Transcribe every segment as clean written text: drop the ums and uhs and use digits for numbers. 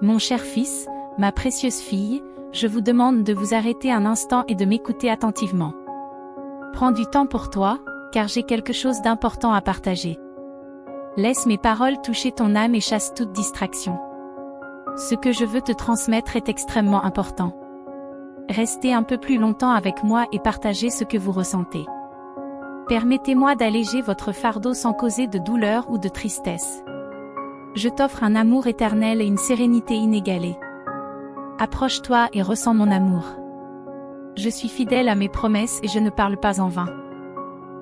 Mon cher fils, ma précieuse fille, je vous demande de vous arrêter un instant et de m'écouter attentivement. Prends du temps pour toi, car j'ai quelque chose d'important à partager. Laisse mes paroles toucher ton âme et chasse toute distraction. Ce que je veux te transmettre est extrêmement important. Restez un peu plus longtemps avec moi et partagez ce que vous ressentez. Permettez-moi d'alléger votre fardeau sans causer de douleur ou de tristesse. Je t'offre un amour éternel et une sérénité inégalée. Approche-toi et ressens mon amour. Je suis fidèle à mes promesses et je ne parle pas en vain.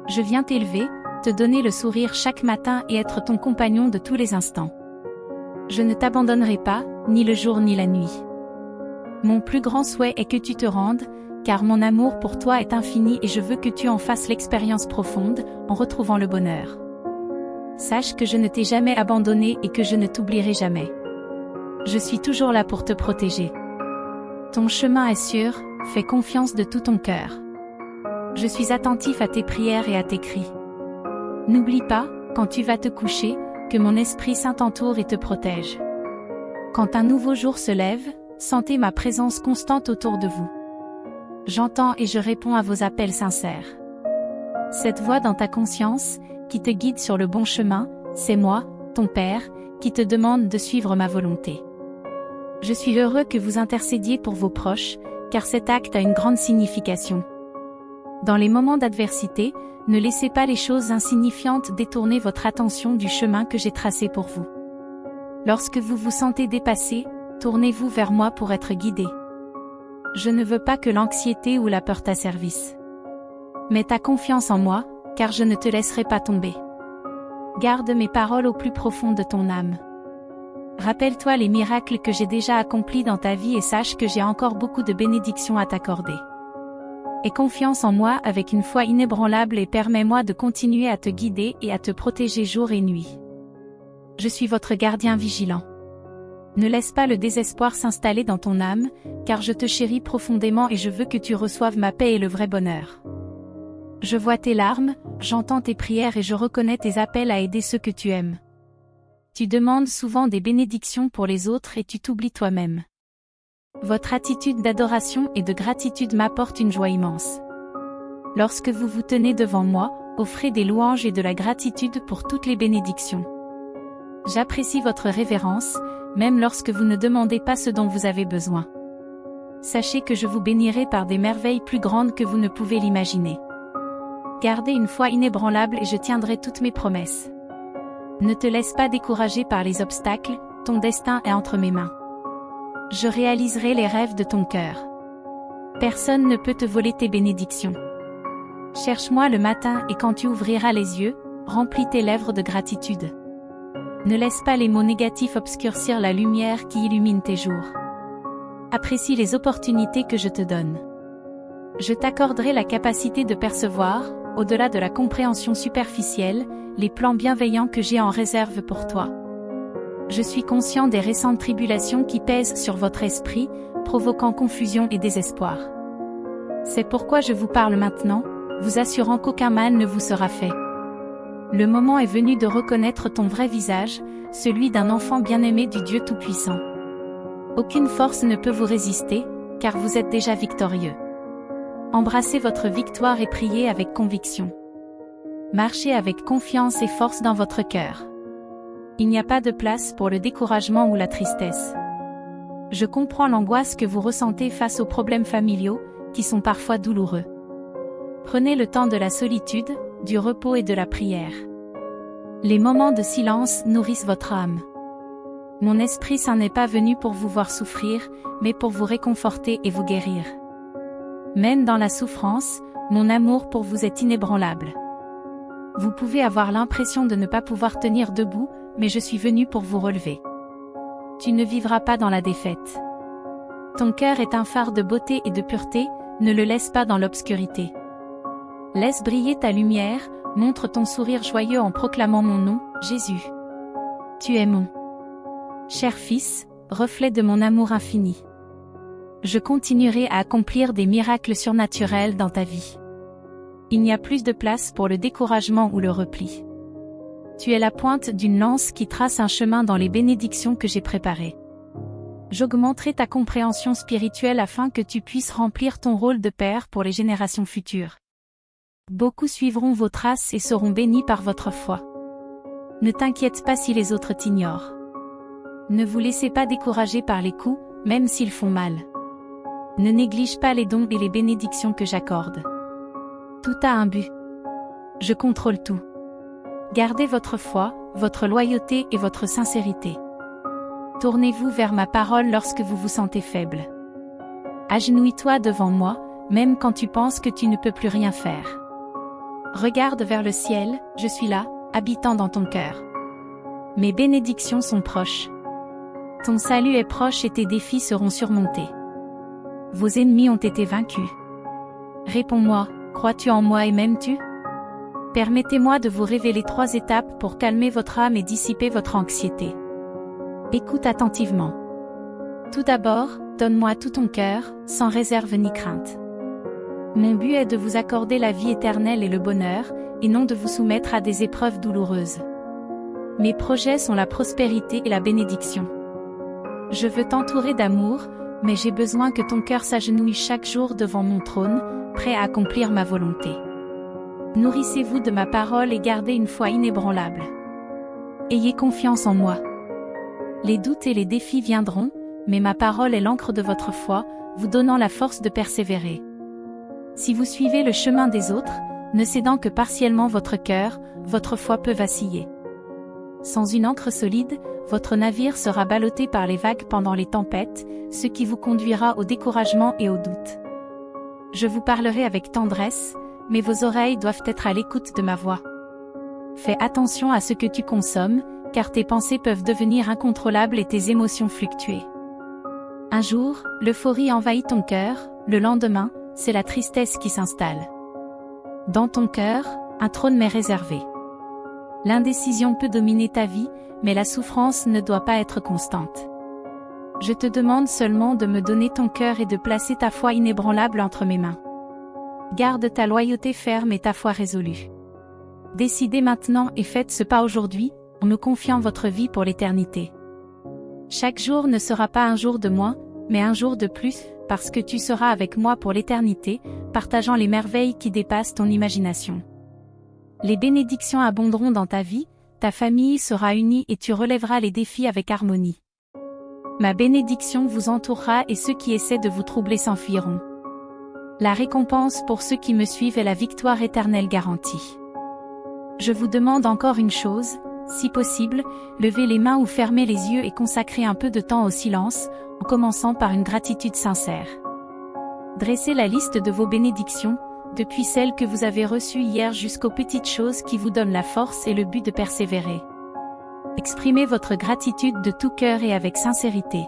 Je viens t'élever, te donner le sourire chaque matin et être ton compagnon de tous les instants. Je ne t'abandonnerai pas, ni le jour ni la nuit. Mon plus grand souhait est que tu te rendes, car mon amour pour toi est infini et je veux que tu en fasses l'expérience profonde, en retrouvant le bonheur. Sache que je ne t'ai jamais abandonné et que je ne t'oublierai jamais. Je suis toujours là pour te protéger. Ton chemin est sûr, fais confiance de tout ton cœur. Je suis attentif à tes prières et à tes cris. N'oublie pas, quand tu vas te coucher, que mon Esprit Saint t'entoure et te protège. Quand un nouveau jour se lève, sentez ma présence constante autour de vous. J'entends et je réponds à vos appels sincères. Cette voix dans ta conscience, qui te guide sur le bon chemin, c'est moi, ton Père, qui te demande de suivre ma volonté. Je suis heureux que vous intercédiez pour vos proches, car cet acte a une grande signification. Dans les moments d'adversité, ne laissez pas les choses insignifiantes détourner votre attention du chemin que j'ai tracé pour vous. Lorsque vous vous sentez dépassé, tournez-vous vers moi pour être guidé. Je ne veux pas que l'anxiété ou la peur t'asservissent. Mets ta confiance en moi, car je ne te laisserai pas tomber. Garde mes paroles au plus profond de ton âme. Rappelle-toi les miracles que j'ai déjà accomplis dans ta vie et sache que j'ai encore beaucoup de bénédictions à t'accorder. Aie confiance en moi avec une foi inébranlable et permets-moi de continuer à te guider et à te protéger jour et nuit. Je suis votre gardien vigilant. Ne laisse pas le désespoir s'installer dans ton âme, car je te chéris profondément et je veux que tu reçoives ma paix et le vrai bonheur. Je vois tes larmes, j'entends tes prières et je reconnais tes appels à aider ceux que tu aimes. Tu demandes souvent des bénédictions pour les autres et tu t'oublies toi-même. Votre attitude d'adoration et de gratitude m'apporte une joie immense. Lorsque vous vous tenez devant moi, offrez des louanges et de la gratitude pour toutes les bénédictions. J'apprécie votre révérence, même lorsque vous ne demandez pas ce dont vous avez besoin. Sachez que je vous bénirai par des merveilles plus grandes que vous ne pouvez l'imaginer. Gardez une foi inébranlable et je tiendrai toutes mes promesses. Ne te laisse pas décourager par les obstacles, ton destin est entre mes mains. Je réaliserai les rêves de ton cœur. Personne ne peut te voler tes bénédictions. Cherche-moi le matin et quand tu ouvriras les yeux, remplis tes lèvres de gratitude. Ne laisse pas les mots négatifs obscurcir la lumière qui illumine tes jours. Apprécie les opportunités que je te donne. Je t'accorderai la capacité de percevoir, au-delà de la compréhension superficielle, les plans bienveillants que j'ai en réserve pour toi. Je suis conscient des récentes tribulations qui pèsent sur votre esprit, provoquant confusion et désespoir. C'est pourquoi je vous parle maintenant, vous assurant qu'aucun mal ne vous sera fait. Le moment est venu de reconnaître ton vrai visage, celui d'un enfant bien-aimé du Dieu Tout-Puissant. Aucune force ne peut vous résister, car vous êtes déjà victorieux. Embrassez votre victoire et priez avec conviction. Marchez avec confiance et force dans votre cœur. Il n'y a pas de place pour le découragement ou la tristesse. Je comprends l'angoisse que vous ressentez face aux problèmes familiaux, qui sont parfois douloureux. Prenez le temps de la solitude, du repos et de la prière. Les moments de silence nourrissent votre âme. Mon Esprit Saint n'est pas venu pour vous voir souffrir, mais pour vous réconforter et vous guérir. Même dans la souffrance, mon amour pour vous est inébranlable. Vous pouvez avoir l'impression de ne pas pouvoir tenir debout, mais je suis venu pour vous relever. Tu ne vivras pas dans la défaite. Ton cœur est un phare de beauté et de pureté, ne le laisse pas dans l'obscurité. Laisse briller ta lumière, montre ton sourire joyeux en proclamant mon nom, Jésus. Tu es mon cher fils, reflet de mon amour infini. Je continuerai à accomplir des miracles surnaturels dans ta vie. Il n'y a plus de place pour le découragement ou le repli. Tu es la pointe d'une lance qui trace un chemin dans les bénédictions que j'ai préparées. J'augmenterai ta compréhension spirituelle afin que tu puisses remplir ton rôle de père pour les générations futures. Beaucoup suivront vos traces et seront bénis par votre foi. Ne t'inquiète pas si les autres t'ignorent. Ne vous laissez pas décourager par les coups, même s'ils font mal. Ne néglige pas les dons et les bénédictions que j'accorde. Tout a un but. Je contrôle tout. Gardez votre foi, votre loyauté et votre sincérité. Tournez-vous vers ma parole lorsque vous vous sentez faible. Agenouille-toi devant moi, même quand tu penses que tu ne peux plus rien faire. Regarde vers le ciel, je suis là, habitant dans ton cœur. Mes bénédictions sont proches. Ton salut est proche et tes défis seront surmontés. Vos ennemis ont été vaincus. Réponds-moi, crois-tu en moi et m'aimes-tu? Permettez-moi de vous révéler 3 étapes pour calmer votre âme et dissiper votre anxiété. Écoute attentivement. Tout d'abord, donne-moi tout ton cœur, sans réserve ni crainte. Mon but est de vous accorder la vie éternelle et le bonheur, et non de vous soumettre à des épreuves douloureuses. Mes projets sont la prospérité et la bénédiction. Je veux t'entourer d'amour, mais j'ai besoin que ton cœur s'agenouille chaque jour devant mon trône, prêt à accomplir ma volonté. Nourrissez-vous de ma parole et gardez une foi inébranlable. Ayez confiance en moi. Les doutes et les défis viendront, mais ma parole est l'encre de votre foi, vous donnant la force de persévérer. Si vous suivez le chemin des autres, ne cédant que partiellement votre cœur, votre foi peut vaciller. Sans une ancre solide, votre navire sera ballotté par les vagues pendant les tempêtes, ce qui vous conduira au découragement et au doute. Je vous parlerai avec tendresse, mais vos oreilles doivent être à l'écoute de ma voix. Fais attention à ce que tu consommes, car tes pensées peuvent devenir incontrôlables et tes émotions fluctuer. Un jour, l'euphorie envahit ton cœur, le lendemain, c'est la tristesse qui s'installe. Dans ton cœur, un trône m'est réservé. L'indécision peut dominer ta vie, mais la souffrance ne doit pas être constante. Je te demande seulement de me donner ton cœur et de placer ta foi inébranlable entre mes mains. Garde ta loyauté ferme et ta foi résolue. Décidez maintenant et faites ce pas aujourd'hui, en me confiant votre vie pour l'éternité. Chaque jour ne sera pas un jour de moins, mais un jour de plus, parce que tu seras avec moi pour l'éternité, partageant les merveilles qui dépassent ton imagination. Les bénédictions abonderont dans ta vie, ta famille sera unie et tu relèveras les défis avec harmonie. Ma bénédiction vous entourera et ceux qui essaient de vous troubler s'enfuiront. La récompense pour ceux qui me suivent est la victoire éternelle garantie. Je vous demande encore une chose, si possible, levez les mains ou fermez les yeux et consacrez un peu de temps au silence, en commençant par une gratitude sincère. Dressez la liste de vos bénédictions, depuis celles que vous avez reçues hier jusqu'aux petites choses qui vous donnent la force et le but de persévérer. Exprimez votre gratitude de tout cœur et avec sincérité.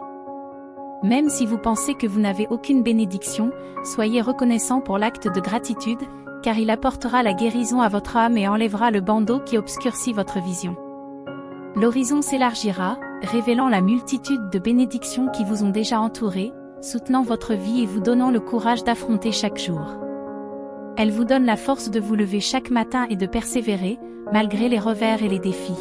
Même si vous pensez que vous n'avez aucune bénédiction, soyez reconnaissant pour l'acte de gratitude, car il apportera la guérison à votre âme et enlèvera le bandeau qui obscurcit votre vision. L'horizon s'élargira, révélant la multitude de bénédictions qui vous ont déjà entouré, soutenant votre vie et vous donnant le courage d'affronter chaque jour. Elle vous donne la force de vous lever chaque matin et de persévérer, malgré les revers et les défis.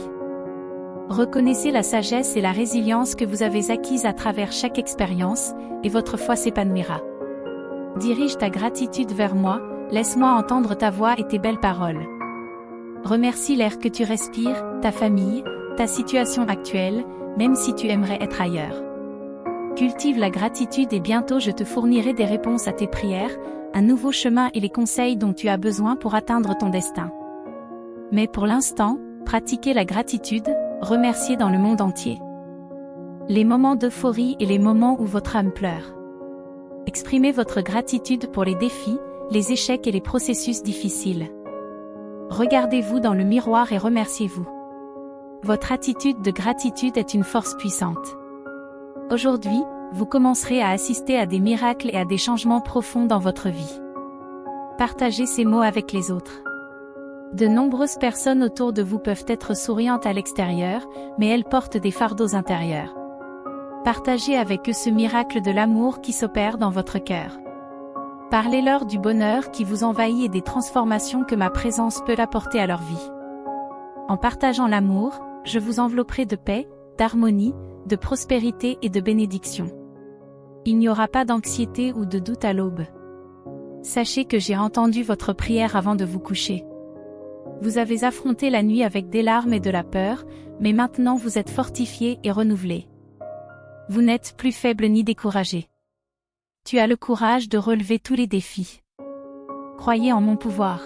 Reconnaissez la sagesse et la résilience que vous avez acquises à travers chaque expérience, et votre foi s'épanouira. Dirige ta gratitude vers moi, laisse-moi entendre ta voix et tes belles paroles. Remercie l'air que tu respires, ta famille, ta situation actuelle, même si tu aimerais être ailleurs. Cultive la gratitude et bientôt je te fournirai des réponses à tes prières, un nouveau chemin et les conseils dont tu as besoin pour atteindre ton destin. Mais pour l'instant, pratiquez la gratitude, remerciez dans le monde entier. Les moments d'euphorie et les moments où votre âme pleure. Exprimez votre gratitude pour les défis, les échecs et les processus difficiles. Regardez-vous dans le miroir et remerciez-vous. Votre attitude de gratitude est une force puissante. Aujourd'hui, vous commencerez à assister à des miracles et à des changements profonds dans votre vie. Partagez ces mots avec les autres. De nombreuses personnes autour de vous peuvent être souriantes à l'extérieur, mais elles portent des fardeaux intérieurs. Partagez avec eux ce miracle de l'amour qui s'opère dans votre cœur. Parlez-leur du bonheur qui vous envahit et des transformations que ma présence peut apporter à leur vie. En partageant l'amour, je vous envelopperai de paix, d'harmonie, de prospérité et de bénédiction. Il n'y aura pas d'anxiété ou de doute à l'aube. Sachez que j'ai entendu votre prière avant de vous coucher. Vous avez affronté la nuit avec des larmes et de la peur, mais maintenant vous êtes fortifié et renouvelé. Vous n'êtes plus faible ni découragé. Tu as le courage de relever tous les défis. Croyez en mon pouvoir.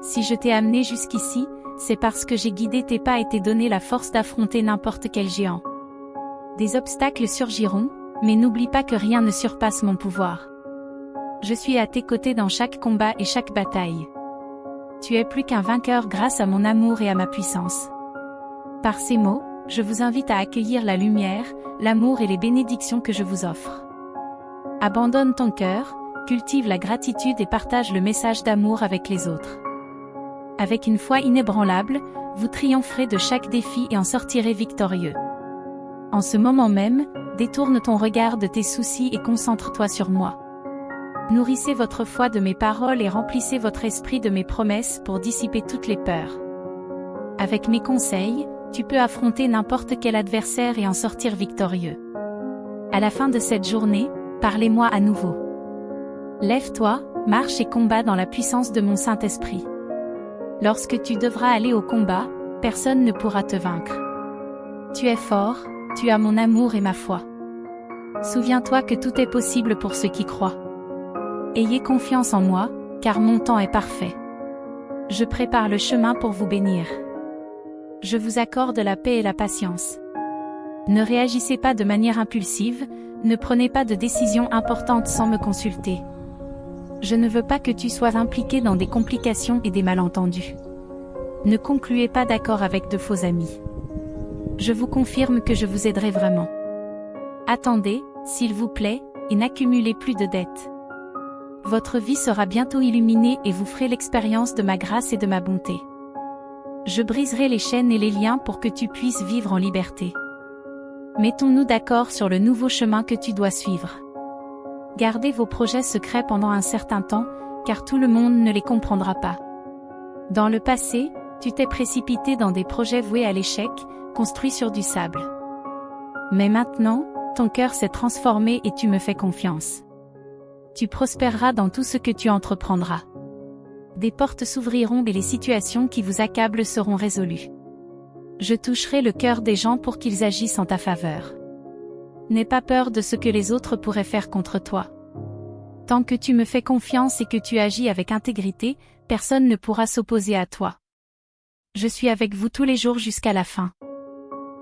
Si je t'ai amené jusqu'ici, c'est parce que j'ai guidé tes pas et t'ai donné la force d'affronter n'importe quel géant. Des obstacles surgiront, mais n'oublie pas que rien ne surpasse mon pouvoir. Je suis à tes côtés dans chaque combat et chaque bataille. Tu es plus qu'un vainqueur grâce à mon amour et à ma puissance. Par ces mots, je vous invite à accueillir la lumière, l'amour et les bénédictions que je vous offre. Abandonne ton cœur, cultive la gratitude et partage le message d'amour avec les autres. Avec une foi inébranlable, vous triompherez de chaque défi et en sortirez victorieux. En ce moment même, détourne ton regard de tes soucis et concentre-toi sur moi. Nourrissez votre foi de mes paroles et remplissez votre esprit de mes promesses pour dissiper toutes les peurs. Avec mes conseils, tu peux affronter n'importe quel adversaire et en sortir victorieux. À la fin de cette journée, parlez-moi à nouveau. Lève-toi, marche et combat dans la puissance de mon Saint-Esprit. Lorsque tu devras aller au combat, personne ne pourra te vaincre. Tu es fort, tu as mon amour et ma foi. Souviens-toi que tout est possible pour ceux qui croient. Ayez confiance en moi, car mon temps est parfait. Je prépare le chemin pour vous bénir. Je vous accorde la paix et la patience. Ne réagissez pas de manière impulsive, ne prenez pas de décisions importantes sans me consulter. Je ne veux pas que tu sois impliqué dans des complications et des malentendus. Ne concluez pas d'accord avec de faux amis. Je vous confirme que je vous aiderai vraiment. Attendez, s'il vous plaît, et n'accumulez plus de dettes. Votre vie sera bientôt illuminée et vous ferez l'expérience de ma grâce et de ma bonté. Je briserai les chaînes et les liens pour que tu puisses vivre en liberté. Mettons-nous d'accord sur le nouveau chemin que tu dois suivre. Gardez vos projets secrets pendant un certain temps, car tout le monde ne les comprendra pas. Dans le passé, tu t'es précipité dans des projets voués à l'échec, construits sur du sable. Mais maintenant, ton cœur s'est transformé et tu me fais confiance. Tu prospéreras dans tout ce que tu entreprendras. Des portes s'ouvriront et les situations qui vous accablent seront résolues. Je toucherai le cœur des gens pour qu'ils agissent en ta faveur. N'aie pas peur de ce que les autres pourraient faire contre toi. Tant que tu me fais confiance et que tu agis avec intégrité, personne ne pourra s'opposer à toi. Je suis avec vous tous les jours jusqu'à la fin.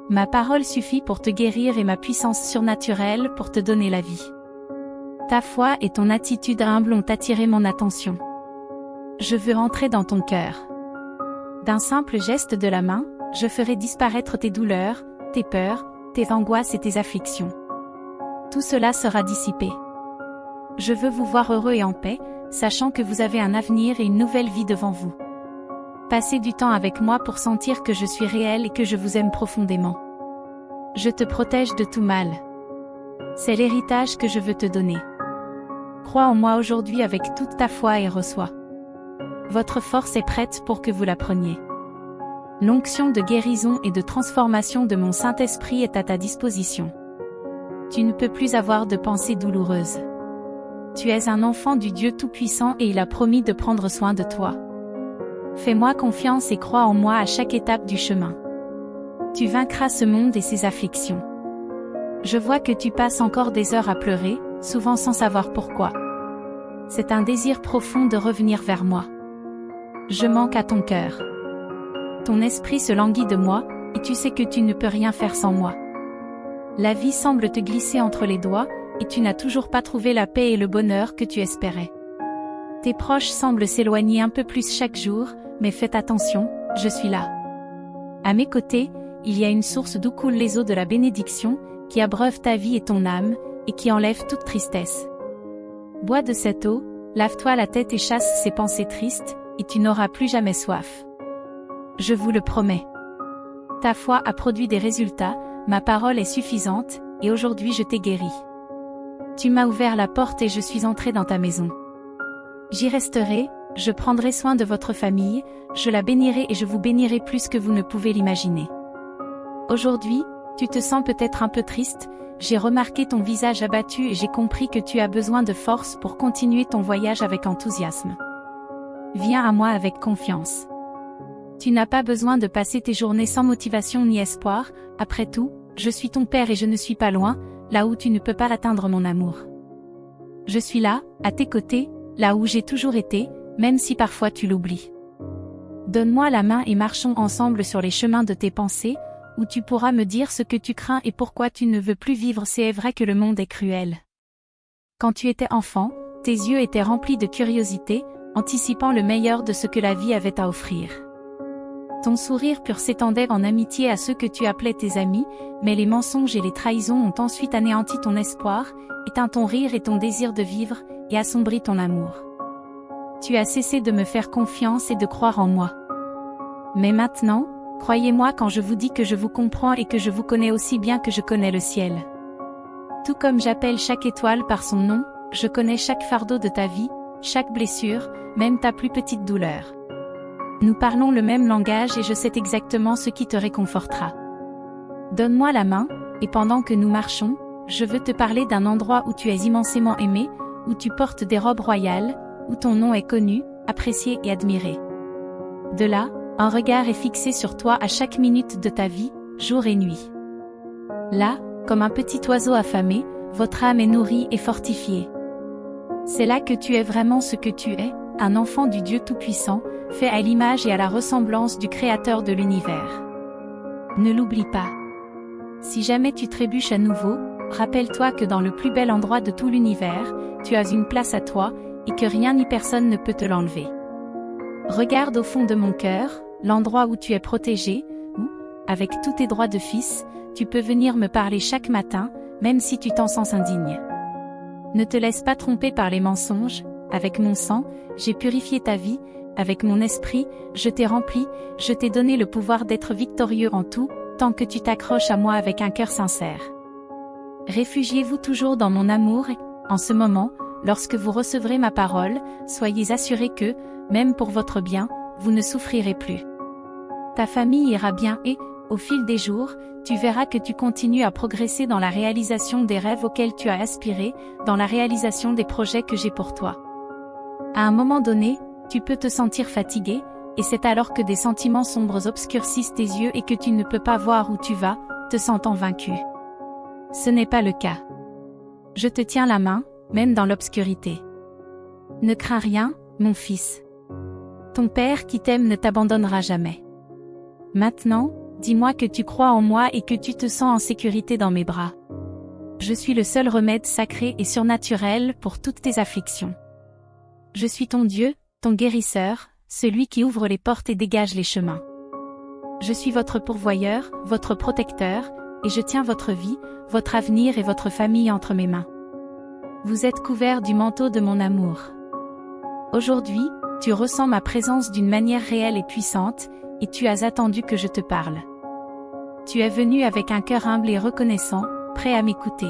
Ma parole suffit pour te guérir et ma puissance surnaturelle pour te donner la vie. Ta foi et ton attitude humble ont attiré mon attention. Je veux entrer dans ton cœur. D'un simple geste de la main, je ferai disparaître tes douleurs, tes peurs, tes angoisses et tes afflictions. Tout cela sera dissipé. Je veux vous voir heureux et en paix, sachant que vous avez un avenir et une nouvelle vie devant vous. Passez du temps avec moi pour sentir que je suis réel et que je vous aime profondément. Je te protège de tout mal. C'est l'héritage que je veux te donner. Crois en moi aujourd'hui avec toute ta foi et reçois. Votre force est prête pour que vous la preniez. L'onction de guérison et de transformation de mon Saint-Esprit est à ta disposition. Tu ne peux plus avoir de pensées douloureuses. Tu es un enfant du Dieu Tout-Puissant et il a promis de prendre soin de toi. Fais-moi confiance et crois en moi à chaque étape du chemin. Tu vaincras ce monde et ses afflictions. Je vois que tu passes encore des heures à pleurer, souvent sans savoir pourquoi. C'est un désir profond de revenir vers moi. Je manque à ton cœur. Ton esprit se languit de moi, et tu sais que tu ne peux rien faire sans moi. La vie semble te glisser entre les doigts, et tu n'as toujours pas trouvé la paix et le bonheur que tu espérais. Tes proches semblent s'éloigner un peu plus chaque jour, mais faites attention, je suis là. À mes côtés, il y a une source d'où coulent les eaux de la bénédiction, qui abreuve ta vie et ton âme, et qui enlève toute tristesse. Bois de cette eau, lave-toi la tête et chasse ces pensées tristes, et tu n'auras plus jamais soif. Je vous le promets. Ta foi a produit des résultats, ma parole est suffisante, et aujourd'hui je t'ai guéri. Tu m'as ouvert la porte et je suis entré dans ta maison. J'y resterai, je prendrai soin de votre famille, je la bénirai et je vous bénirai plus que vous ne pouvez l'imaginer. Aujourd'hui, Tu te sens peut-être un peu triste, j'ai remarqué ton visage abattu et j'ai compris que tu as besoin de force pour continuer ton voyage avec enthousiasme. Viens à moi avec confiance. Tu n'as pas besoin de passer tes journées sans motivation ni espoir, après tout, je suis ton père et je ne suis pas loin, là où tu ne peux pas atteindre mon amour. Je suis là, à tes côtés, là où j'ai toujours été, même si parfois tu l'oublies. Donne-moi la main et marchons ensemble sur les chemins de tes pensées, où tu pourras me dire ce que tu crains et pourquoi tu ne veux plus vivre. C'est vrai que le monde est cruel. Quand tu étais enfant, tes yeux étaient remplis de curiosité, anticipant le meilleur de ce que la vie avait à offrir. Ton sourire pur s'étendait en amitié à ceux que tu appelais tes amis, mais les mensonges et les trahisons ont ensuite anéanti ton espoir, éteint ton rire et ton désir de vivre, et assombri ton amour. Tu as cessé de me faire confiance et de croire en moi. Mais maintenant, croyez-moi quand je vous dis que je vous comprends et que je vous connais aussi bien que je connais le ciel. Tout comme j'appelle chaque étoile par son nom, je connais chaque fardeau de ta vie, chaque blessure, même ta plus petite douleur. Nous parlons le même langage et je sais exactement ce qui te réconfortera. Donne-moi la main, et pendant que nous marchons, je veux te parler d'un endroit où tu es immensément aimé, où tu portes des robes royales, où ton nom est connu, apprécié et admiré. De là, un regard est fixé sur toi à chaque minute de ta vie, jour et nuit. Là, comme un petit oiseau affamé, votre âme est nourrie et fortifiée. C'est là que tu es vraiment ce que tu es, un enfant du Dieu Tout-Puissant, fait à l'image et à la ressemblance du Créateur de l'univers. Ne l'oublie pas. Si jamais tu trébuches à nouveau, rappelle-toi que dans le plus bel endroit de tout l'univers, tu as une place à toi, et que rien ni personne ne peut te l'enlever. Regarde au fond de mon cœur, l'endroit où tu es protégé, où, avec tous tes droits de fils, tu peux venir me parler chaque matin, même si tu t'en sens indigne. Ne te laisse pas tromper par les mensonges, avec mon sang, j'ai purifié ta vie, avec mon esprit, je t'ai rempli, je t'ai donné le pouvoir d'être victorieux en tout, tant que tu t'accroches à moi avec un cœur sincère. Réfugiez-vous toujours dans mon amour et, en ce moment, lorsque vous recevrez ma parole, soyez assurés que, même pour votre bien, vous ne souffrirez plus. Ta famille ira bien et, au fil des jours, tu verras que tu continues à progresser dans la réalisation des rêves auxquels tu as aspiré, dans la réalisation des projets que j'ai pour toi. À un moment donné, tu peux te sentir fatigué, et c'est alors que des sentiments sombres obscurcissent tes yeux et que tu ne peux pas voir où tu vas, te sentant vaincu. Ce n'est pas le cas. Je te tiens la main, même dans l'obscurité. Ne crains rien, mon fils. Ton Père qui t'aime ne t'abandonnera jamais. Maintenant, dis-moi que tu crois en moi et que tu te sens en sécurité dans mes bras. Je suis le seul remède sacré et surnaturel pour toutes tes afflictions. Je suis ton Dieu, ton guérisseur, celui qui ouvre les portes et dégage les chemins. Je suis votre pourvoyeur, votre protecteur, et je tiens votre vie, votre avenir et votre famille entre mes mains. Vous êtes couverts du manteau de mon amour. Aujourd'hui, tu ressens ma présence d'une manière réelle et puissante, et tu as attendu que je te parle. Tu es venu avec un cœur humble et reconnaissant, prêt à m'écouter.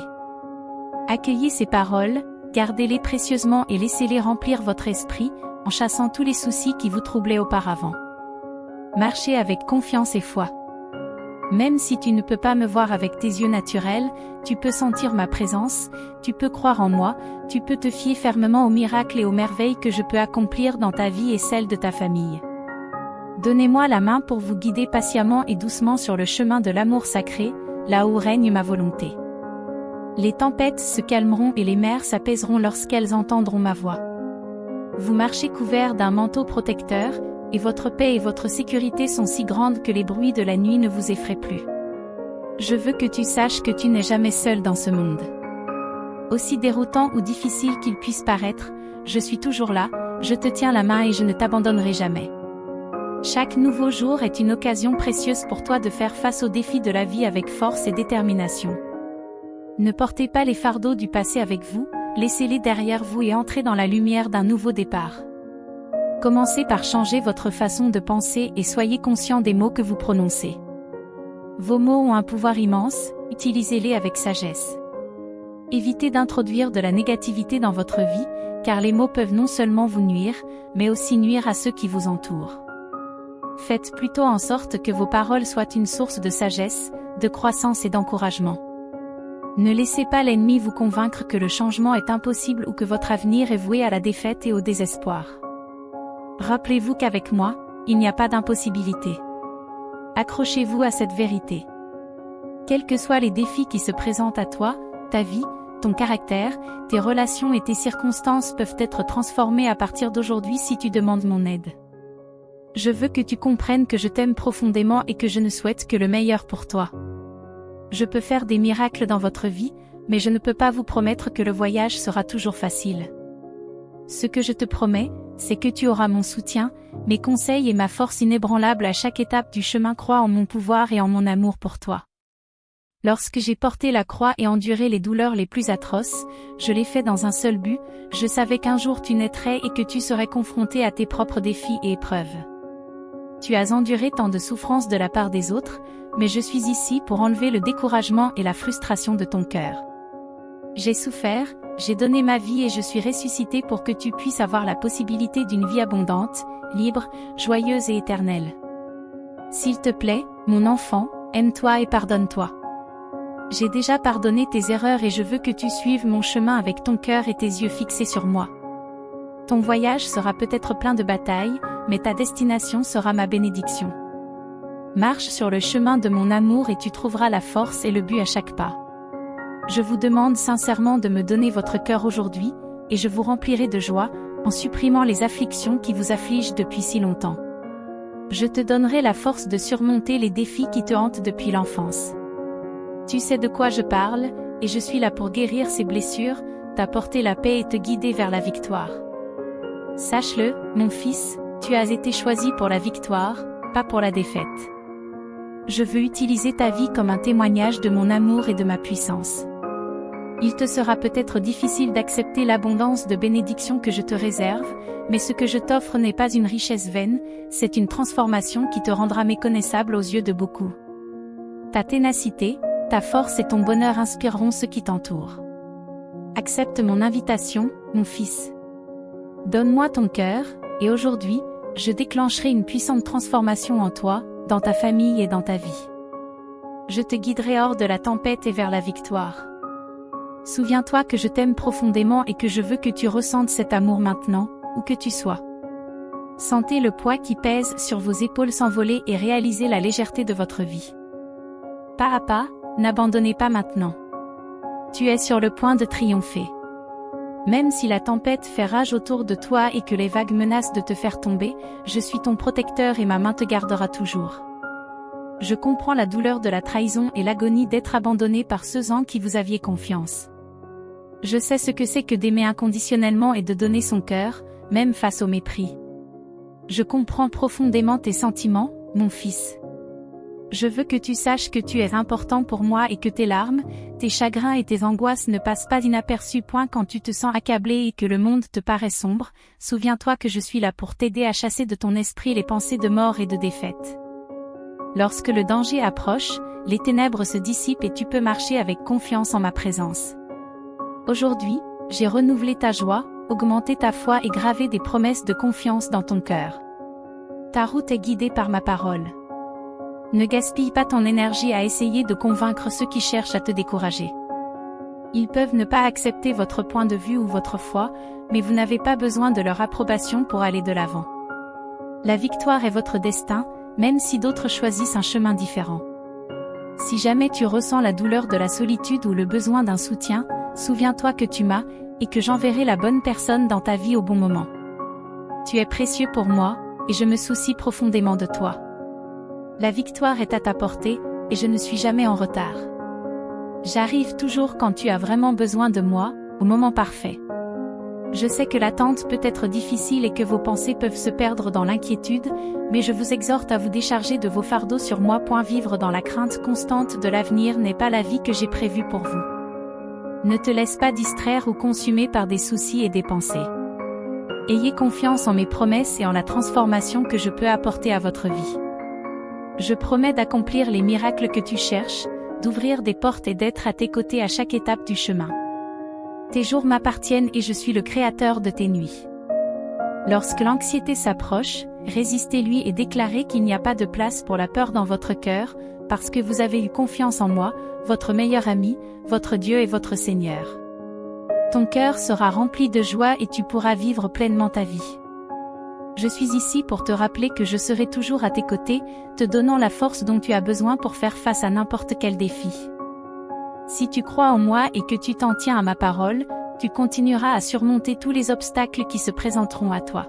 Accueillez ces paroles, gardez-les précieusement et laissez-les remplir votre esprit, en chassant tous les soucis qui vous troublaient auparavant. Marchez avec confiance et foi. Même si tu ne peux pas me voir avec tes yeux naturels, tu peux sentir ma présence, tu peux croire en moi, tu peux te fier fermement aux miracles et aux merveilles que je peux accomplir dans ta vie et celle de ta famille. Donnez-moi la main pour vous guider patiemment et doucement sur le chemin de l'amour sacré, là où règne ma volonté. Les tempêtes se calmeront et les mers s'apaiseront lorsqu'elles entendront ma voix. Vous marchez couverts d'un manteau protecteur, et votre paix et votre sécurité sont si grandes que les bruits de la nuit ne vous effraient plus. Je veux que tu saches que tu n'es jamais seul dans ce monde. Aussi déroutant ou difficile qu'il puisse paraître, je suis toujours là, je te tiens la main et je ne t'abandonnerai jamais. Chaque nouveau jour est une occasion précieuse pour toi de faire face aux défis de la vie avec force et détermination. Ne portez pas les fardeaux du passé avec vous, laissez-les derrière vous et entrez dans la lumière d'un nouveau départ. Commencez par changer votre façon de penser et soyez conscient des mots que vous prononcez. Vos mots ont un pouvoir immense, utilisez-les avec sagesse. Évitez d'introduire de la négativité dans votre vie, car les mots peuvent non seulement vous nuire, mais aussi nuire à ceux qui vous entourent. Faites plutôt en sorte que vos paroles soient une source de sagesse, de croissance et d'encouragement. Ne laissez pas l'ennemi vous convaincre que le changement est impossible ou que votre avenir est voué à la défaite et au désespoir. Rappelez-vous qu'avec moi, il n'y a pas d'impossibilité. Accrochez-vous à cette vérité. Quels que soient les défis qui se présentent à toi, ta vie, ton caractère, tes relations et tes circonstances peuvent être transformés à partir d'aujourd'hui si tu demandes mon aide. Je veux que tu comprennes que je t'aime profondément et que je ne souhaite que le meilleur pour toi. Je peux faire des miracles dans votre vie, mais je ne peux pas vous promettre que le voyage sera toujours facile. Ce que je te promets, c'est que tu auras mon soutien, mes conseils et ma force inébranlable à chaque étape du chemin. Crois en mon pouvoir et en mon amour pour toi. Lorsque j'ai porté la croix et enduré les douleurs les plus atroces, je l'ai fait dans un seul but, je savais qu'un jour tu naîtrais et que tu serais confronté à tes propres défis et épreuves. Tu as enduré tant de souffrances de la part des autres, mais je suis ici pour enlever le découragement et la frustration de ton cœur. J'ai souffert, j'ai donné ma vie et je suis ressuscité pour que tu puisses avoir la possibilité d'une vie abondante, libre, joyeuse et éternelle. S'il te plaît, mon enfant, aime-toi et pardonne-toi. J'ai déjà pardonné tes erreurs et je veux que tu suives mon chemin avec ton cœur et tes yeux fixés sur moi. Ton voyage sera peut-être plein de batailles, mais ta destination sera ma bénédiction. Marche sur le chemin de mon amour et tu trouveras la force et le but à chaque pas. Je vous demande sincèrement de me donner votre cœur aujourd'hui, et je vous remplirai de joie, en supprimant les afflictions qui vous affligent depuis si longtemps. Je te donnerai la force de surmonter les défis qui te hantent depuis l'enfance. Tu sais de quoi je parle, et je suis là pour guérir ces blessures, t'apporter la paix et te guider vers la victoire. Sache-le, mon fils, tu as été choisi pour la victoire, pas pour la défaite. Je veux utiliser ta vie comme un témoignage de mon amour et de ma puissance. Il te sera peut-être difficile d'accepter l'abondance de bénédictions que je te réserve, mais ce que je t'offre n'est pas une richesse vaine, c'est une transformation qui te rendra méconnaissable aux yeux de beaucoup. Ta ténacité, ta force et ton bonheur inspireront ceux qui t'entourent. Accepte mon invitation, mon fils. Donne-moi ton cœur, et aujourd'hui, je déclencherai une puissante transformation en toi, dans ta famille et dans ta vie. Je te guiderai hors de la tempête et vers la victoire. Souviens-toi que je t'aime profondément et que je veux que tu ressentes cet amour maintenant, où que tu sois. Sentez le poids qui pèse sur vos épaules s'envoler et réalisez la légèreté de votre vie. Pas à pas, n'abandonnez pas maintenant. Tu es sur le point de triompher. Même si la tempête fait rage autour de toi et que les vagues menacent de te faire tomber, je suis ton protecteur et ma main te gardera toujours. Je comprends la douleur de la trahison et l'agonie d'être abandonné par ceux en qui vous aviez confiance. Je sais ce que c'est que d'aimer inconditionnellement et de donner son cœur, même face au mépris. Je comprends profondément tes sentiments, mon fils. Je veux que tu saches que tu es important pour moi et que tes larmes, tes chagrins et tes angoisses ne passent pas inaperçus. Quand tu te sens accablé et que le monde te paraît sombre, souviens-toi que je suis là pour t'aider à chasser de ton esprit les pensées de mort et de défaite. Lorsque le danger approche, les ténèbres se dissipent et tu peux marcher avec confiance en ma présence. Aujourd'hui, j'ai renouvelé ta joie, augmenté ta foi et gravé des promesses de confiance dans ton cœur. Ta route est guidée par ma parole. Ne gaspille pas ton énergie à essayer de convaincre ceux qui cherchent à te décourager. Ils peuvent ne pas accepter votre point de vue ou votre foi, mais vous n'avez pas besoin de leur approbation pour aller de l'avant. La victoire est votre destin, même si d'autres choisissent un chemin différent. Si jamais tu ressens la douleur de la solitude ou le besoin d'un soutien, souviens-toi que tu m'as, et que j'enverrai la bonne personne dans ta vie au bon moment. Tu es précieux pour moi, et je me soucie profondément de toi. La victoire est à ta portée, et je ne suis jamais en retard. J'arrive toujours quand tu as vraiment besoin de moi, au moment parfait. Je sais que l'attente peut être difficile et que vos pensées peuvent se perdre dans l'inquiétude, mais je vous exhorte à vous décharger de vos fardeaux sur moi. Vivre dans la crainte constante de l'avenir n'est pas la vie que j'ai prévue pour vous. Ne te laisse pas distraire ou consumer par des soucis et des pensées. Ayez confiance en mes promesses et en la transformation que je peux apporter à votre vie. Je promets d'accomplir les miracles que tu cherches, d'ouvrir des portes et d'être à tes côtés à chaque étape du chemin. Tes jours m'appartiennent et je suis le créateur de tes nuits. Lorsque l'anxiété s'approche, résistez-lui et déclarez qu'il n'y a pas de place pour la peur dans votre cœur, parce que vous avez eu confiance en moi, votre meilleur ami, votre Dieu et votre Seigneur. Ton cœur sera rempli de joie et tu pourras vivre pleinement ta vie. Je suis ici pour te rappeler que je serai toujours à tes côtés, te donnant la force dont tu as besoin pour faire face à n'importe quel défi. Si tu crois en moi et que tu t'en tiens à ma parole, tu continueras à surmonter tous les obstacles qui se présenteront à toi.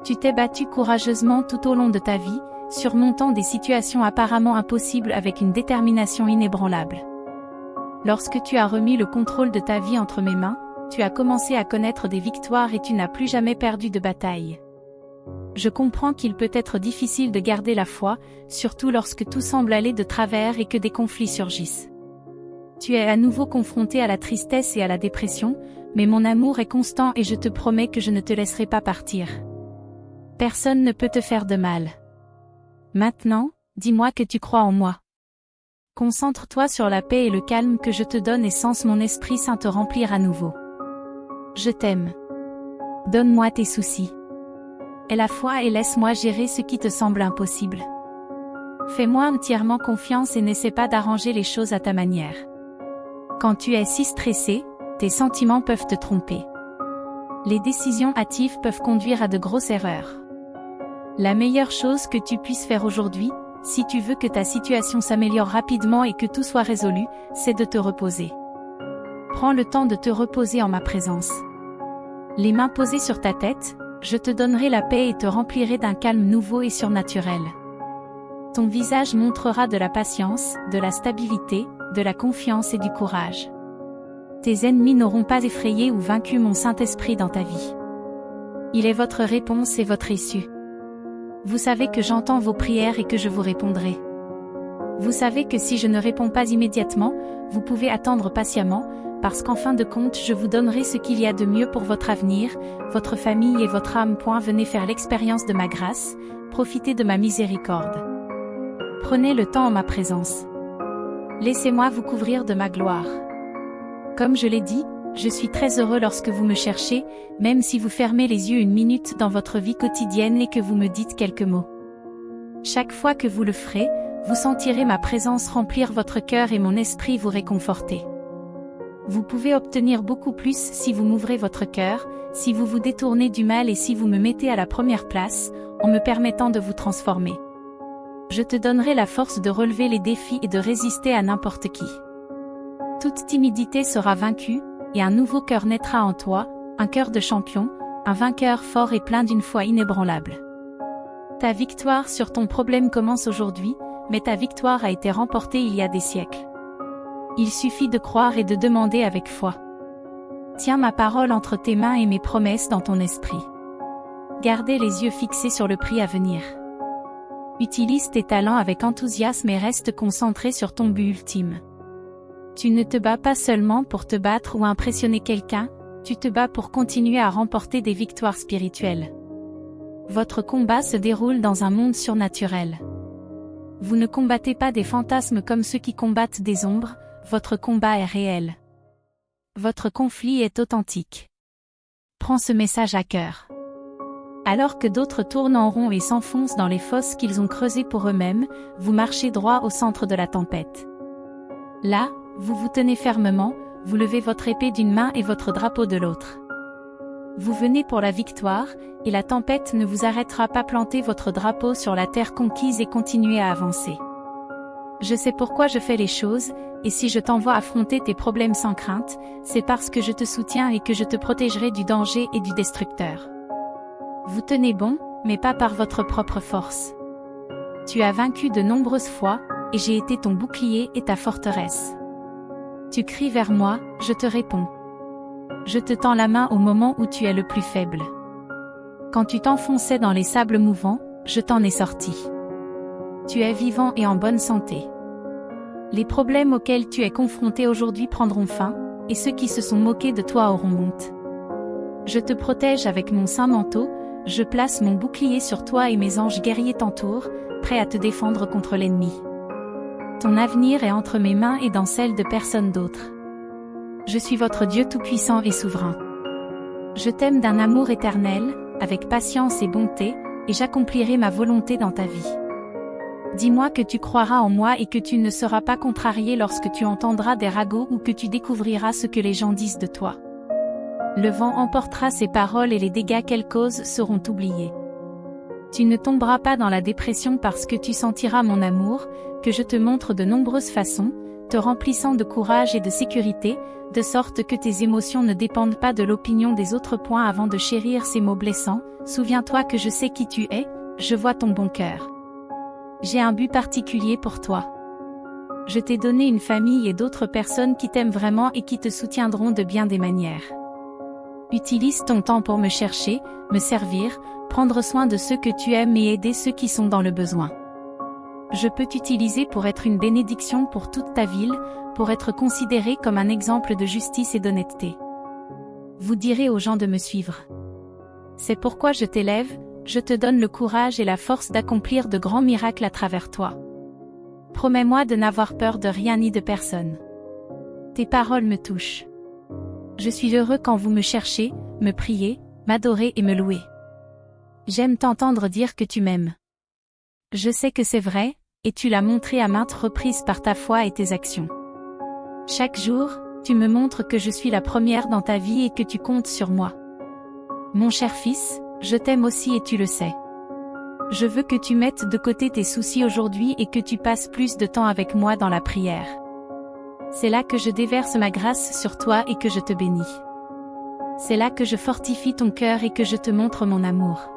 Tu t'es battu courageusement tout au long de ta vie, surmontant des situations apparemment impossibles avec une détermination inébranlable. Lorsque tu as remis le contrôle de ta vie entre mes mains, tu as commencé à connaître des victoires et tu n'as plus jamais perdu de bataille. Je comprends qu'il peut être difficile de garder la foi, surtout lorsque tout semble aller de travers et que des conflits surgissent. Tu es à nouveau confronté à la tristesse et à la dépression, mais mon amour est constant et je te promets que je ne te laisserai pas partir. Personne ne peut te faire de mal. Maintenant, dis-moi que tu crois en moi. Concentre-toi sur la paix et le calme que je te donne et sens mon Esprit Saint te remplir à nouveau. Je t'aime. Donne-moi tes soucis. Aie la foi et laisse-moi gérer ce qui te semble impossible. Fais-moi entièrement confiance et n'essaie pas d'arranger les choses à ta manière. Quand tu es si stressé, tes sentiments peuvent te tromper. Les décisions hâtives peuvent conduire à de grosses erreurs. La meilleure chose que tu puisses faire aujourd'hui, si tu veux que ta situation s'améliore rapidement et que tout soit résolu, c'est de te reposer. Prends le temps de te reposer en ma présence. Les mains posées sur ta tête, je te donnerai la paix et te remplirai d'un calme nouveau et surnaturel. Ton visage montrera de la patience, de la stabilité, de la confiance et du courage. Tes ennemis n'auront pas effrayé ou vaincu mon Saint-Esprit dans ta vie. Il est votre réponse et votre issue. Vous savez que j'entends vos prières et que je vous répondrai. Vous savez que si je ne réponds pas immédiatement, vous pouvez attendre patiemment, parce qu'en fin de compte je vous donnerai ce qu'il y a de mieux pour votre avenir, votre famille et votre âme. Venez faire l'expérience de ma grâce, profitez de ma miséricorde. Prenez le temps en ma présence. Laissez-moi vous couvrir de ma gloire. Comme je l'ai dit, je suis très heureux lorsque vous me cherchez, même si vous fermez les yeux une minute dans votre vie quotidienne et que vous me dites quelques mots. Chaque fois que vous le ferez, vous sentirez ma présence remplir votre cœur et mon esprit vous réconforter. Vous pouvez obtenir beaucoup plus si vous m'ouvrez votre cœur, si vous vous détournez du mal et si vous me mettez à la première place, en me permettant de vous transformer. Je te donnerai la force de relever les défis et de résister à n'importe qui. Toute timidité sera vaincue, et un nouveau cœur naîtra en toi, un cœur de champion, un vainqueur fort et plein d'une foi inébranlable. Ta victoire sur ton problème commence aujourd'hui, mais ta victoire a été remportée il y a des siècles. Il suffit de croire et de demander avec foi. Tiens ma parole entre tes mains et mes promesses dans ton esprit. Gardez les yeux fixés sur le prix à venir. Utilise tes talents avec enthousiasme et reste concentré sur ton but ultime. Tu ne te bats pas seulement pour te battre ou impressionner quelqu'un, tu te bats pour continuer à remporter des victoires spirituelles. Votre combat se déroule dans un monde surnaturel. Vous ne combattez pas des fantasmes comme ceux qui combattent des ombres, votre combat est réel. Votre conflit est authentique. Prends ce message à cœur. Alors que d'autres tournent en rond et s'enfoncent dans les fosses qu'ils ont creusées pour eux-mêmes, vous marchez droit au centre de la tempête. Là, vous vous tenez fermement, vous levez votre épée d'une main et votre drapeau de l'autre. Vous venez pour la victoire, et la tempête ne vous arrêtera pas. Plantez votre drapeau sur la terre conquise et continuez à avancer. Je sais pourquoi je fais les choses, et si je t'envoie affronter tes problèmes sans crainte, c'est parce que je te soutiens et que je te protégerai du danger et du destructeur. Vous tenez bon, mais pas par votre propre force. Tu as vaincu de nombreuses fois, et j'ai été ton bouclier et ta forteresse. Tu cries vers moi, je te réponds. Je te tends la main au moment où tu es le plus faible. Quand tu t'enfonçais dans les sables mouvants, je t'en ai sorti. Tu es vivant et en bonne santé. Les problèmes auxquels tu es confronté aujourd'hui prendront fin, et ceux qui se sont moqués de toi auront honte. Je te protège avec mon saint manteau, je place mon bouclier sur toi et mes anges guerriers t'entourent, prêts à te défendre contre l'ennemi. Ton avenir est entre mes mains et dans celles de personne d'autre. Je suis votre Dieu tout-puissant et souverain. Je t'aime d'un amour éternel, avec patience et bonté, et j'accomplirai ma volonté dans ta vie. Dis-moi que tu croiras en moi et que tu ne seras pas contrarié lorsque tu entendras des ragots ou que tu découvriras ce que les gens disent de toi. Le vent emportera ces paroles et les dégâts qu'elles causent seront oubliés. Tu ne tomberas pas dans la dépression parce que tu sentiras mon amour, que je te montre de nombreuses façons, te remplissant de courage et de sécurité, de sorte que tes émotions ne dépendent pas de l'opinion des autres. Avant de chérir ces mots blessants, souviens-toi que je sais qui tu es, je vois ton bon cœur. J'ai un but particulier pour toi. Je t'ai donné une famille et d'autres personnes qui t'aiment vraiment et qui te soutiendront de bien des manières. Utilise ton temps pour me chercher, me servir, prendre soin de ceux que tu aimes et aider ceux qui sont dans le besoin. Je peux t'utiliser pour être une bénédiction pour toute ta ville, pour être considéré comme un exemple de justice et d'honnêteté. Vous direz aux gens de me suivre. C'est pourquoi je t'élève, je te donne le courage et la force d'accomplir de grands miracles à travers toi. Promets-moi de n'avoir peur de rien ni de personne. Tes paroles me touchent. Je suis heureux quand vous me cherchez, me priez, m'adorez et me louez. J'aime t'entendre dire que tu m'aimes. Je sais que c'est vrai, et tu l'as montré à maintes reprises par ta foi et tes actions. Chaque jour, tu me montres que je suis la première dans ta vie et que tu comptes sur moi. Mon cher fils, je t'aime aussi et tu le sais. Je veux que tu mettes de côté tes soucis aujourd'hui et que tu passes plus de temps avec moi dans la prière. C'est là que je déverse ma grâce sur toi et que je te bénis. C'est là que je fortifie ton cœur et que je te montre mon amour.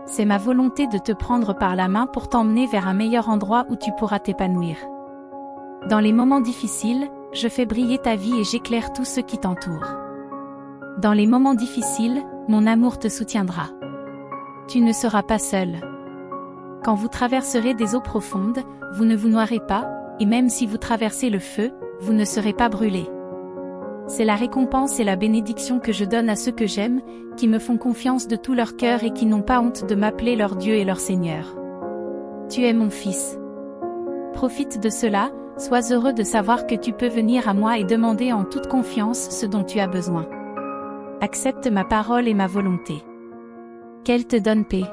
C'est ma volonté de te prendre par la main pour t'emmener vers un meilleur endroit où tu pourras t'épanouir. Dans les moments difficiles, je fais briller ta vie et j'éclaire tous ceux qui t'entourent. Dans les moments difficiles, mon amour te soutiendra. Tu ne seras pas seul. Quand vous traverserez des eaux profondes, vous ne vous noierez pas, et même si vous traversez le feu, vous ne serez pas brûlés. C'est la récompense et la bénédiction que je donne à ceux que j'aime, qui me font confiance de tout leur cœur et qui n'ont pas honte de m'appeler leur Dieu et leur Seigneur. Tu es mon fils. Profite de cela, sois heureux de savoir que tu peux venir à moi et demander en toute confiance ce dont tu as besoin. Accepte ma parole et ma volonté. Qu'elle te donne paix.